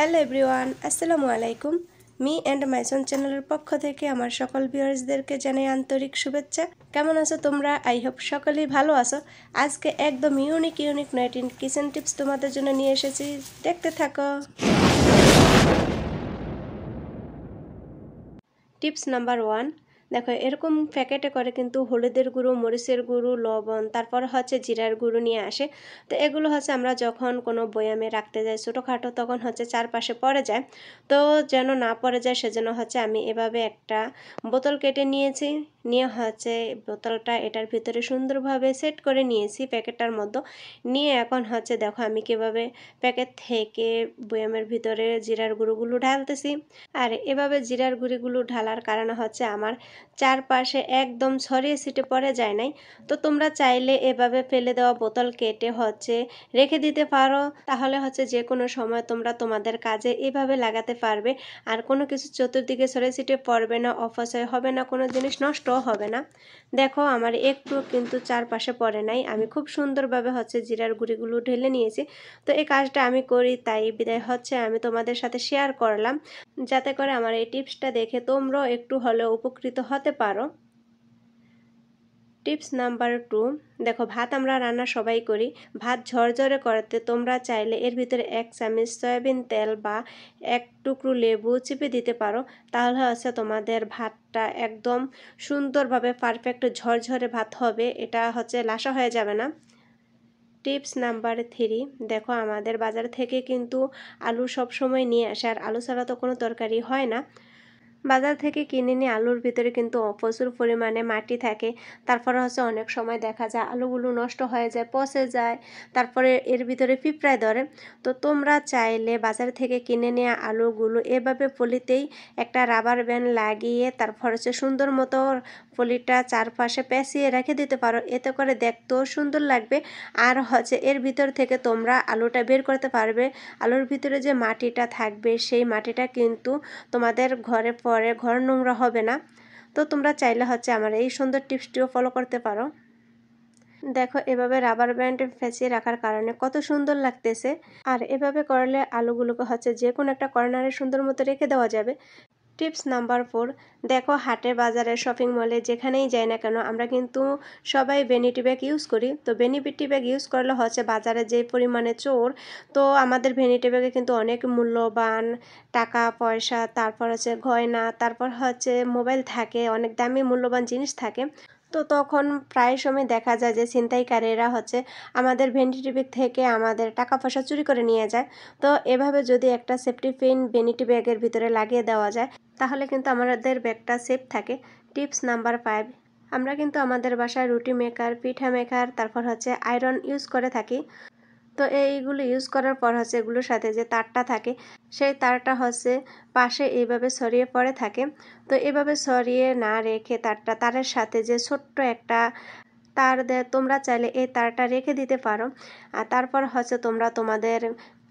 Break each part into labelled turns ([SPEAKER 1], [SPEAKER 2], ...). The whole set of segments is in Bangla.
[SPEAKER 1] হ্যালো এভরিওয়ান, আসসালামু আলাইকুম। মি অ্যান্ড মাইসন চ্যানেলের পক্ষ থেকে আমার সকল ভিউয়ার্সদেরকে জানাই আন্তরিক শুভেচ্ছা। কেমন আছো তোমরা? আই হোপ সকলেই ভালো আছো। আজকে একদম ইউনিক 19 কিচেন টিপস তোমাদের জন্য নিয়ে এসেছি, দেখতে থাকো। টিপস নাম্বার 1, দেখো এরকম প্যাকেটে করে কিন্তু হলুদের গুঁড়ো, মরিচের গুঁড়ো, লবণ, তারপর হচ্ছে জিরার গুঁড়ো নিয়ে আসে। তো এগুলো হচ্ছে আমরা যখন কোনো বয়ামে রাখতে যাই ছোটোখাটো, তখন হচ্ছে চারপাশে পড়ে যায়। তো যেন না পড়ে যায় সেজন্য হচ্ছে আমি এভাবে একটা বোতল কেটে নিয়েছি, নিয়ে হচ্ছে বোতলটা এটার ভিতরে সুন্দরভাবে সেট করে নিয়েছি প্যাকেটটার মধ্যে। নিয়ে এখন হচ্ছে দেখো আমি কীভাবে প্যাকেট থেকে বয়ামের ভিতরে জিরার গুঁড়োগুলো ঢালতেছি। আর এভাবে জিরার গুঁড়িগুলো ঢালার কারণে হচ্ছে আমার চারপাশে একদম ছড়িয়ে ছিটে পড়ে যায় নাই। তো তোমরা চাইলে এভাবে ফেলে দেওয়া বোতল কেটে হচ্ছে রেখে দিতে পারো, তাহলে হচ্ছে যে কোনো সময় তোমরা তোমাদের কাজে এভাবে লাগাতে পারবে। আর কোনো কিছু চতুর্দিকে ছড়িয়ে ছিটে পড়বে না, অপচয় হবে না, কোনো জিনিস নষ্টও হবে না। দেখো আমার একটু কিন্তু চারপাশে পড়ে নাই, আমি খুব সুন্দরভাবে হচ্ছে জিরার গুঁড়িগুলো ঢেলে নিয়েছি। তো এই কাজটা আমি করি, তাই বিদায় হচ্ছে আমি তোমাদের সাথে শেয়ার করলাম, যাতে করে আমার এই টিপসটা দেখে তোমরাও একটু হলেও উপকৃত হতে পারো। টিপস নাম্বার 2, দেখো ভাত আমরা রান্না সবাই করি, ভাত ঝরঝরে করতে তোমরা চাইলে এর ভিতরে 1 চামচ সয়াবিন তেল বা 1 টুকরো লেবু চিপে দিতে পারো। তাহলে হচ্ছে তোমাদের ভাতটা একদম সুন্দরভাবে পারফেক্ট ঝরঝরে ভাত হবে, এটা হচ্ছে লাসা হয়ে যাবে না। টিপস নাম্বার 3, দেখো আমাদের বাজার থেকে কিন্তু আলু সব সময় নিয়ে আসে, আর আলু ছাড়া তো কোনো তরকারি হয় না। বাজার থেকে কিনে নিয়ে আলুর ভিতরে কিন্তু প্রচুর পরিমাণে মাটি থাকে, তারপরে হচ্ছে অনেক সময় দেখা যায় আলুগুলো নষ্ট হয়ে যায়, পচে যায়, তারপরে এর ভিতরে পিঁপড়ায় ধরে। তো তোমরা চাইলে বাজার থেকে কিনে নেওয়া আলুগুলো এভাবে পলিতেই একটা রাবার ব্যান্ড লাগিয়ে তারপর হচ্ছে সুন্দর মতো পলিটা চারপাশে পেঁচিয়ে রেখে দিতে পারো, এতে করে দেখতেও সুন্দর লাগবে। আর হচ্ছে এর ভিতর থেকে তোমরা আলুটা বের করতে পারবে। আলুর ভিতরে যে মাটিটা থাকবে সেই মাটিটা কিন্তু তোমাদের ঘরে পরে ঘর নোংরা হবে না। তো তোমরা চাইলে হচ্ছে আমার এই সুন্দর টিপসটিও ফলো করতে পারো। দেখো এভাবে রাবার ব্যান্ড পেঁচিয়ে রাখার কারণে কত সুন্দর লাগতেছে। আর এভাবে করলে আলুগুলোকে হচ্ছে যে কোনো একটা কর্নারে সুন্দর মতো রেখে দেওয়া যাবে। টিপস নাম্বার 4, দেখো হাটে বাজারে শপিং মলে যেখানেই যাই না কেন আমরা কিন্তু সবাই ভ্যানিটি ব্যাগ ইউজ করি। তো ভ্যানিটি ব্যাগ ইউজ করলে হচ্ছে বাজারে যে পরিমাণে চোর, তো আমাদের ভ্যানিটি ব্যাগে কিন্তু অনেক মূল্যবান টাকা পয়সা, তারপর হচ্ছে গয়না, তারপর হচ্ছে মোবাইল থাকে, অনেক দামি মূল্যবান জিনিস থাকে। তো তখন প্রায় সময় দেখা যায় যে ছিনতাইকারীরা হচ্ছে আমাদের ভ্যানিটি ব্যাগ থেকে আমাদের টাকা পয়সা চুরি করে নিয়ে যায়। তো এভাবে যদি একটা সেফটি পিন ভ্যানিটি ব্যাগের ভিতরে লাগিয়ে দেওয়া যায়, তাহলে কিন্তু আমাদের ব্যাগটা সেফ থাকে। টিপস নাম্বার 5, আমরা কিন্তু আমাদের বাসায় রুটি মেকার, পিঠা মেকার, তারপর হচ্ছে আয়রন ইউজ করে থাকি। তো এইগুলো ইউজ করার পর হচ্ছে এগুলোর সাথে যে তারটা থাকে সেই তারটা হচ্ছে পাশে এইভাবে ছড়িয়ে পড়ে থাকে। তো এভাবে ছড়িয়ে না রেখে তারের সাথে যে ছোট্ট একটা তার তোমরা চাইলে এই তারটা রেখে দিতে পারো। আর তারপর হচ্ছে তোমরা তোমাদের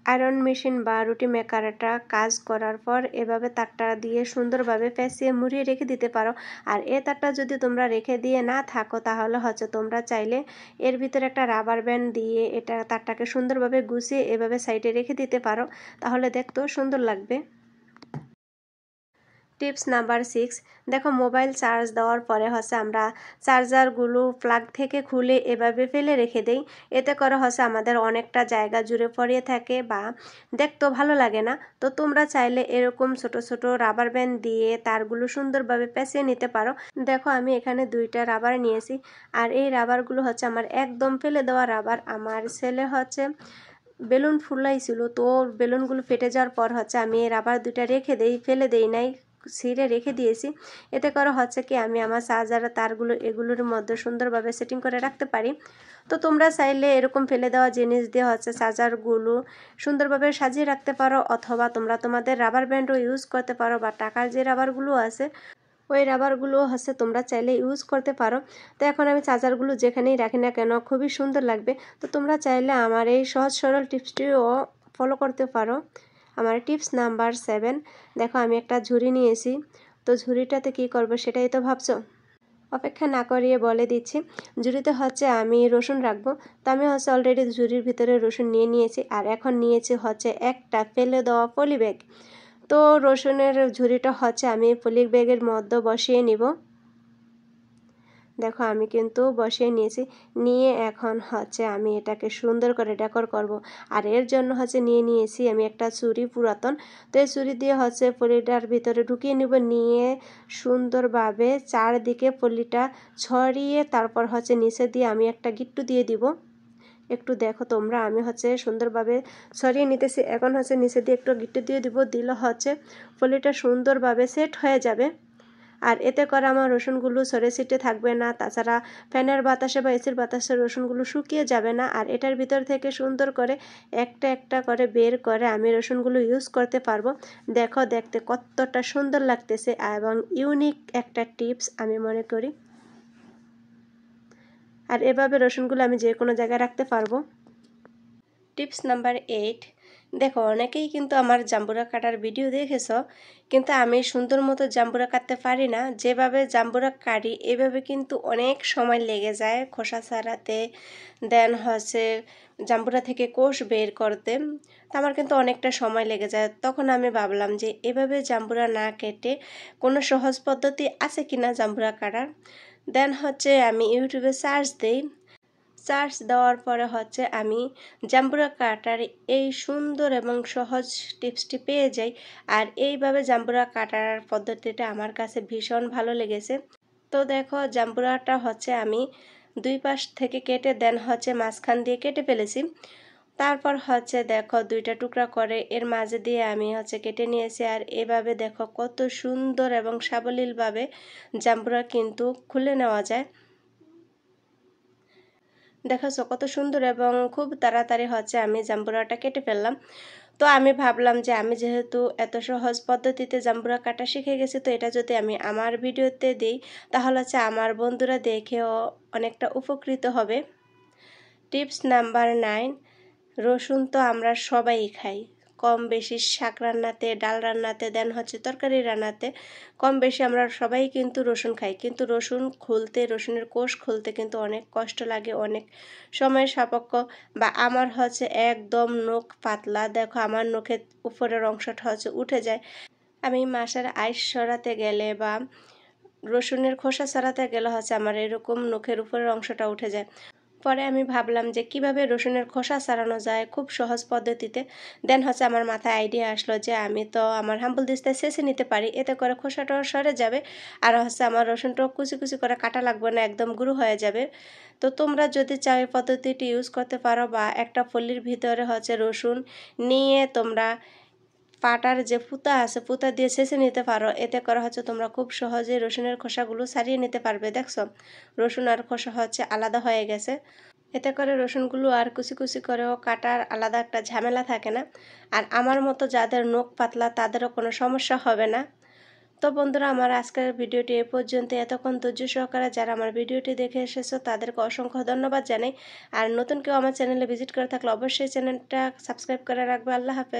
[SPEAKER 1] আয়রন মেশিন বা রুটি মেকারটা কাজ করার পর এভাবে তারটা দিয়ে সুন্দরভাবে পেঁচিয়ে মুড়িয়ে রেখে দিতে পারো। আর এই তারটা যদি তোমরা রেখে দিয়ে না থাকো, তাহলে হচ্ছে তোমরা চাইলে এর ভিতরে একটা রাবার ব্যান্ড দিয়ে এটা তারটাকে সুন্দরভাবে গুছিয়ে এভাবে সাইডে রেখে দিতে পারো, তাহলে দেখতেও সুন্দর লাগবে। টিপস নাম্বার 6, দেখো মোবাইল চার্জ দেওয়ার পরে হচ্ছে আমরা চার্জারগুলো প্লাগ থেকে খুলে এভাবে ফেলে রেখে দেই, এতে করে হচ্ছে আমাদের অনেকটা জায়গা জুড়ে পড়িয়ে থাকে বা দেখতেও ভালো লাগে না। তো তোমরা চাইলে এরকম ছোট ছোট রাবার ব্যান্ড দিয়ে তারগুলো সুন্দরভাবে পেঁচিয়ে নিতে পারো। দেখো আমি এখানে 2টা রাবার নিয়েছি, আর এই রাবারগুলো হচ্ছে আমার একদম ফেলে দেওয়া রাবার। আমার ছেলে হচ্ছে বেলুন ফুলাইছিল, তো বেলুনগুলো ফেটে যাওয়ার পর হচ্ছে আমি এই রাবার 2টা রেখে দেই, ফেলে দেই নাই, ছিঁড়ে রেখে দিয়েছি। এতে করে হচ্ছে কি আমি আমার চার্জারের তারগুলো এগুলোর মধ্যে সুন্দরভাবে সেটিং করে রাখতে পারি। তো তোমরা চাইলে এরকম ফেলে দেওয়া জিনিস দিয়ে হচ্ছে চার্জারগুলো সুন্দরভাবে সাজিয়ে রাখতে পারো, অথবা তোমরা তোমাদের রাবার ব্যান্ডও ইউজ করতে পারো, বা টাকার যে রাবারগুলো আছে ওই রাবারগুলো হচ্ছে তোমরা চাইলে ইউজ করতে পারো। তো এখন আমি চার্জারগুলো যেখানেই রাখি না কেন খুবই সুন্দর লাগবে। তো তোমরা চাইলে আমার এই সহজ সরল টিপসটিও ফলো করতে পারো। আমার টিপস নাম্বার 7, দেখো আমি একটা ঝুড়ি নিয়েছি। তো ঝুড়িটাতে কি করব সেটাই তো ভাবছো। অপেক্ষা না করিয়ে বলে দিচ্ছি, ঝুড়িতে হচ্ছে আমি রসুন রাখবো। তো আমি হচ্ছে অলরেডি ঝুড়ির ভিতরে রসুন নিয়ে নিয়েছি, আর এখন নিয়েছি হচ্ছে একটা ফেলে দেওয়া পলি ব্যাগ। তো রসুনের ঝুড়িটা হচ্ছে আমি পলি ব্যাগের মধ্যে বসিয়ে নিব। দেখো আমি কিন্তু বসিয়ে নিয়েছি, নিয়ে এখন হচ্ছে আমি এটাকে সুন্দর করে ডেকোর করব। আর এর জন্য হচ্ছে নিয়ে নিয়েছি আমি একটা ছুরি পুরাতন। তো এই ছুরি দিয়ে হচ্ছে পলিটার ভিতরে ঢুকিয়ে নিব, নিয়ে সুন্দরভাবে চারদিকে পলিটা ছড়িয়ে তারপর হচ্ছে নিচে দিয়ে আমি একটা গিট্টু দিয়ে দিব। একটু দেখো তোমরা, আমি হচ্ছে সুন্দরভাবে ছড়িয়ে নিতেছি। এখন হচ্ছে নিচে দিয়ে একটু গিট্টু দিয়ে দিব, দিলে হচ্ছে পলিটা সুন্দরভাবে সেট হয়ে যাবে। আর এতে করে আমার রসুনগুলো ছড়ে ছিটে থাকবে না, তাছাড়া ফ্যানের বাতাসে বা এসির বাতাসে রসুনগুলো শুকিয়ে যাবে না। আর এটার ভিতর থেকে সুন্দর করে একটা একটা করে বের করে আমি রসুনগুলো ইউজ করতে পারবো। দেখো দেখতে কতটা সুন্দর লাগতেছে এবং ইউনিক একটা টিপস আমি মনে করি। আর এভাবে রসুনগুলো আমি যে কোনো জায়গায় রাখতে পারবো। টিপস নাম্বার 8, দেখো অনেকেই কিন্তু আমার জাম্বুরা কাটার ভিডিও দেখেছো, কিন্তু আমি সুন্দর মতো জাম্বুরা কাটতে পারি না। যেভাবে জাম্বুরা কাটি এভাবে কিন্তু অনেক সময় লেগে যায় খোসা ছাড়াতে, দেন হচ্ছে জাম্বুরা থেকে কোষ বের করতে। আমার কিন্তু অনেকটা সময় লেগে যায়। তখন আমি ভাবলাম যে এভাবে জাম্বুরা না কেটে কোনো সহজ পদ্ধতি আছে কিনা জাম্বুরা কাটার। দেন হচ্ছে আমি ইউটিউবে সার্চ দিই, সার্চ দেওয়ার পরে হচ্ছে আমি জাম্বুরা কাটার এই সুন্দর এবং সহজ টিপসটি পেয়ে যাই। আর এইভাবে জাম্বুরা কাটার পদ্ধতিটা আমার কাছে ভীষণ ভালো লেগেছে। তো দেখো জাম্বুরাটা হচ্ছে আমি দুই পাশ থেকে কেটে দেন হচ্ছে মাঝখান দিয়ে কেটে ফেলেছি। তারপর হচ্ছে দেখো দুইটা টুকরা করে এর মাঝে দিয়ে আমি হচ্ছে কেটে নিয়েছি। আর এভাবে দেখো কত সুন্দর এবং সাবলীলভাবে জাম্বুরা কিন্তু খুলে নেওয়া যায়। দেখাচ্ছ কত সুন্দর এবং খুব তাড়াতাড়ি হচ্ছে আমি জাম্বুরাটা কেটে ফেললাম। তো আমি ভাবলাম যে আমি যেহেতু এত সহজ পদ্ধতিতে জাম্বুরা কাটা শিখে গেছি, তো এটা যদি আমি আমার ভিডিওতে দিই তাহলে হচ্ছে আমার বন্ধুরা দেখেও অনেকটা উপকৃত হবে। টিপস নাম্বার 9, রসুন তো আমরা সবাই খাই কম বেশি, শাক রান্নাতে, ডাল রান্নাতে, দেন হচ্ছে তরকারি রান্নাতে কম বেশি আমরা সবাই কিন্তু রসুন খাই। কিন্তু রসুন খুলতে, রসুনের কোষ খুলতে কিন্তু অনেক কষ্ট লাগে, অনেক সময় সাপেক্ষ। বা আমার হচ্ছে একদম নখ পাতলা, দেখো আমার নখের উপরের অংশটা হচ্ছে উঠে যায়। আমি মাছের আইস সরাতে গেলে বা রসুনের খোসা ছাড়াতে গেলে হচ্ছে আমার এরকম নখের উপরের অংশটা উঠে যায়। পরে আমি ভাবলাম যে কিভাবে রসুনের খোসা ছাড়ানো যায় খুব সহজ পদ্ধতিতে। দেন হচ্ছে আমার মাথায় আইডিয়া আসলো যে আমি তো আমার হাম্বল দিস্তায় ছেঁচে নিতে পারি, এতে করে খোসাটাও সরে যাবে। আর হচ্ছে আমার রসুনটাও কুচি কুচি করে কাটা লাগবে না, একদম গুঁড়ো হয়ে যাবে। তো তোমরা যদি চাও এই পদ্ধতিটি ইউজ করতে পারো, বা একটা ফলির ভিতরে হচ্ছে রসুন নিয়ে তোমরা পাটার যে পুঁতা আছে পুঁতা দিয়ে ছেঁচে নিতে পারো। এতে করে হচ্ছে তোমরা খুব সহজে রসুনের খোসাগুলো ছাড়িয়ে নিতে পারবে। দেখছো রসুন আর খোসা হচ্ছে আলাদা হয়ে গেছে। এতে করে রসুনগুলো আর কুচি কুচি করেও কাটার আলাদা একটা ঝামেলা থাকে না। আর আমার মতো যাদের নখ পাতলা তাদেরও কোনো সমস্যা হবে না। তো বন্ধুরা, আমার আজকের ভিডিওটি এ পর্যন্ত। এতক্ষণ ধৈর্য সহকারে যারা আমার ভিডিওটি দেখে এসেছো তাদেরকে অসংখ্য ধন্যবাদ জানাই। আর নতুন কেউ আমার চ্যানেলে ভিজিট করে থাকলে অবশ্যই চ্যানেলটা সাবস্ক্রাইব করে রাখবে। আল্লাহ হাফেজ।